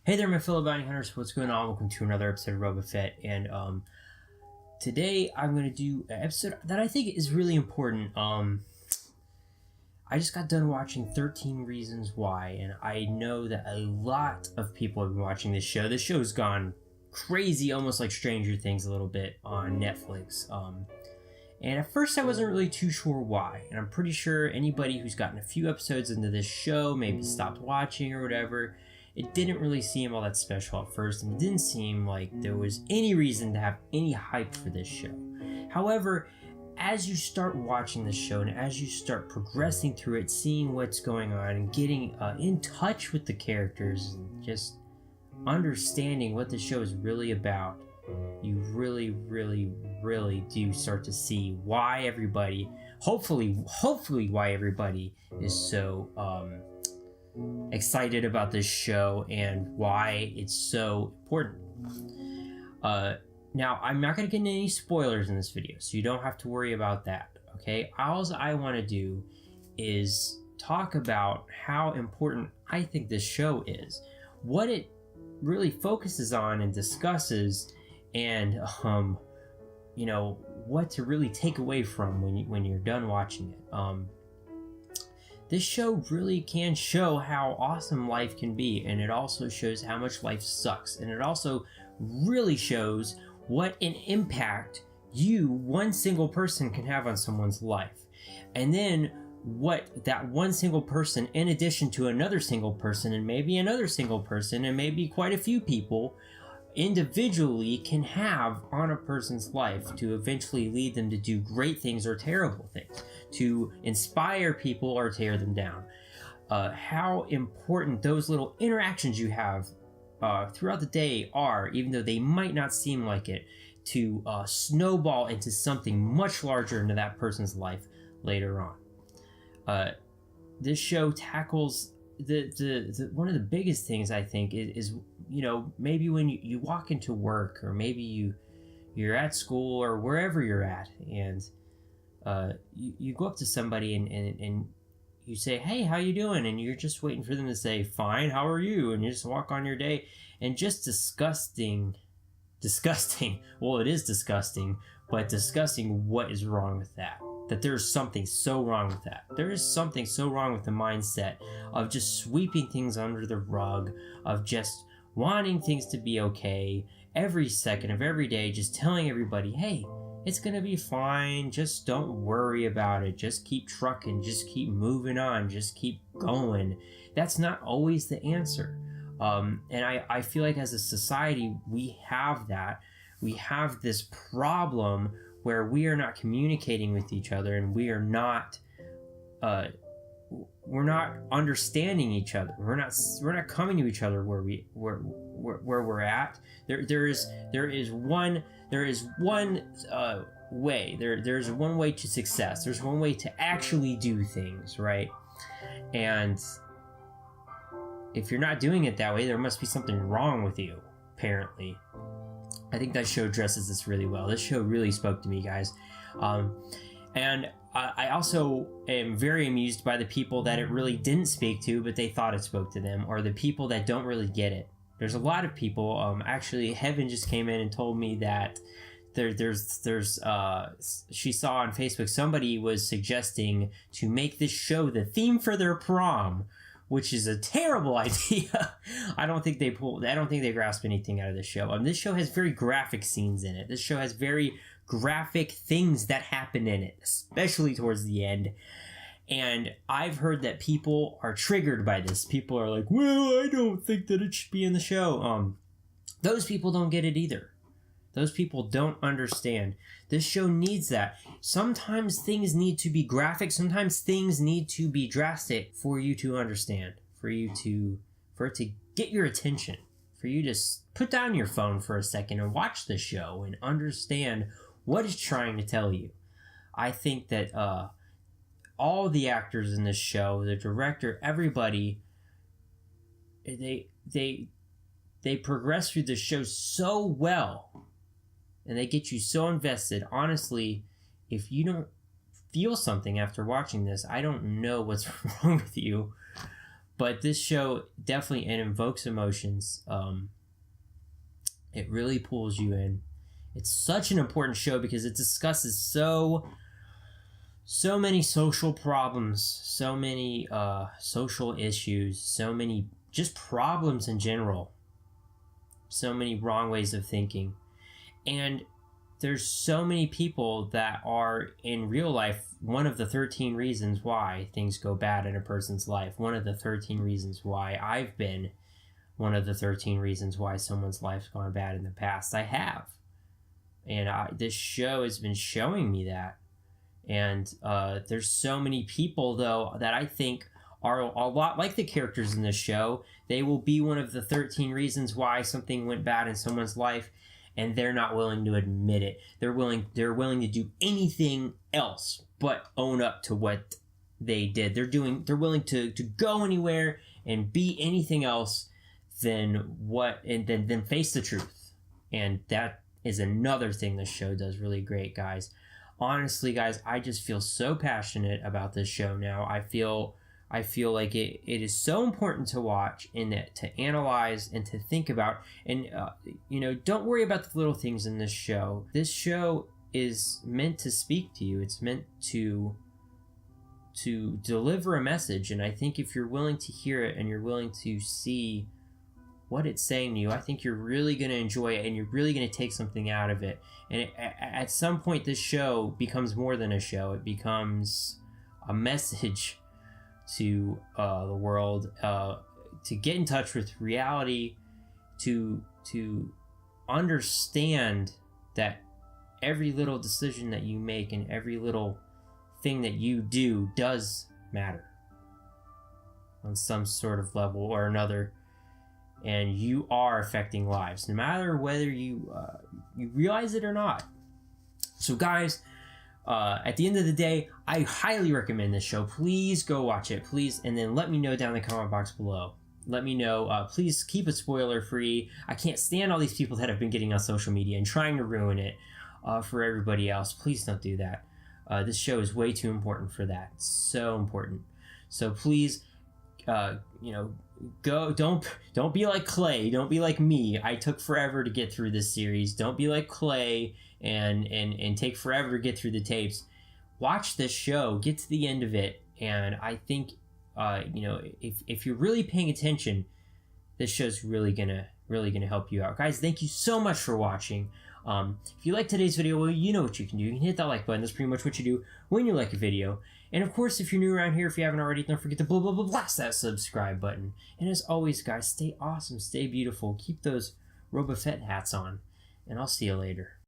Hey there, my fellow bounty hunters. What's going on? Welcome to another episode of RobaFett. And today I'm going to do an episode that I think is really important. I just got done watching 13 Reasons Why, and I know that a lot of people have been watching this show. This show's gone crazy, almost like Stranger Things a little bit on Netflix. And at first I wasn't really too sure why, and I'm pretty sure anybody who's gotten a few episodes into this show maybe stopped watching or whatever. It didn't really seem all that special at first, and it didn't seem like there was any reason to have any hype for this show. However, as you start watching the show and as you start progressing through it, seeing what's going on and getting in touch with the characters and just understanding what the show is really about, you really do start to see why everybody, hopefully why everybody is so excited about this show and why it's so important. Now, I'm not going to get into any spoilers in this video, so you don't have to worry about that, okay? All I want to do is talk about how important I think this show is, what it really focuses on and discusses, and you know, what to really take away from when you're done watching it. This show really can show how awesome life can be, and it also shows how much life sucks, and it also really shows what an impact one single person can have on someone's life, and then what that one single person, in addition to another single person and maybe another single person and maybe quite a few people individually, can have on a person's life to eventually lead them to do great things or terrible things, to inspire people or tear them down. How important those little interactions you have throughout the day are, even though they might not seem like it, to snowball into something much larger into that person's life later on. This show tackles the one of the biggest things, I think, is you know, maybe when you walk into work, or maybe you're at school or wherever you're at, and you go up to somebody and you say, "Hey, how you doing?" And you're just waiting for them to say, "Fine, how are you?" And you just walk on your day, and just disgusting, well, it is disgusting, but disgusting what is wrong with that. That there's something so wrong with that. There is something so wrong with the mindset of just sweeping things under the rug, of just wanting things to be okay every second of every day, just telling everybody, "Hey, it's gonna be fine, just don't worry about it, just keep trucking, just keep moving on, just keep going." That's not always the answer. And I feel like as a society, we have this problem where we are not communicating with each other, and we're not understanding each other. We're not coming to each other where we're at. There is one way. There's one way to success. There's one way to actually do things, right? And if you're not doing it that way, there must be something wrong with you, apparently. I think that show addresses this really well. This show really spoke to me, guys. And I also am very amused by the people that it really didn't speak to, but they thought it spoke to them, or the people that don't really get it. There's a lot of people. Actually, Heaven just came in and told me that she saw on Facebook somebody was suggesting to make this show the theme for their prom, which is a terrible idea. I don't think they grasp anything out of this show. This show has very graphic scenes in it. This show has very graphic things that happen in it, especially towards the end. And I've heard that people are triggered by this. People are like, "Well, I don't think that it should be in the show." Those people don't get it either. Those people don't understand. This show needs that. Sometimes things need to be graphic. Sometimes things need to be drastic for you to understand, for it to get your attention, for you to put down your phone for a second and watch the show and understand what it's trying to tell you. I think that all the actors in this show, the director, everybody, they progress through the show so well. And they get you so invested. Honestly, if you don't feel something after watching this, I don't know what's wrong with you. But this show definitely invokes emotions. It really pulls you in. It's such an important show because it discusses so many social problems, so many social issues, so many just problems in general, so many wrong ways of thinking. And there's so many people that are in real life one of the 13 reasons why things go bad in a person's life. One of the 13 reasons why I've been one of the 13 reasons why someone's life's gone bad in the past. I have. And this show has been showing me that. And there's so many people, though, that I think are a lot like the characters in this show. They will be one of the 13 reasons why something went bad in someone's life, and they're not willing to admit it. They're willing to do anything else but own up to what they did. They're willing to go anywhere and be anything else than face the truth. And that is another thing this show does really great, guys. Honestly, guys, I just feel so passionate about this show now. I feel like it is so important to watch and to analyze and to think about. And, don't worry about the little things in this show. This show is meant to speak to you. It's meant to deliver a message. And I think if you're willing to hear it and you're willing to see what it's saying to you, I think you're really going to enjoy it and you're really going to take something out of it. And at some point, this show becomes more than a show. It becomes a message to the world, to get in touch with reality, to understand that every little decision that you make and every little thing that you do does matter on some sort of level or another. And you are affecting lives, no matter whether you realize it or not. So, guys, at the end of the day, I highly recommend this show. Please go watch it, please, and then let me know down in the comment box below. Let me know. Please keep it spoiler-free. I can't stand all these people that have been getting on social media and trying to ruin it for everybody else. Please don't do that. This show is way too important for that. It's so important. So please, go. Don't be like Clay. Don't be like me. I took forever to get through this series. Don't be like Clay and take forever to get through the tapes. Watch this show. Get to the end of it. And I think, if you're really paying attention, this show's really gonna help you out. Guys, thank you so much for watching. If you like today's video, well, you know what you can do. You can hit that like button. That's pretty much what you do when you like a video. And of course, if you're new around here, if you haven't already, don't forget to blast that subscribe button. And as always, guys, stay awesome, stay beautiful, keep those RobaFett hats on, and I'll see you later.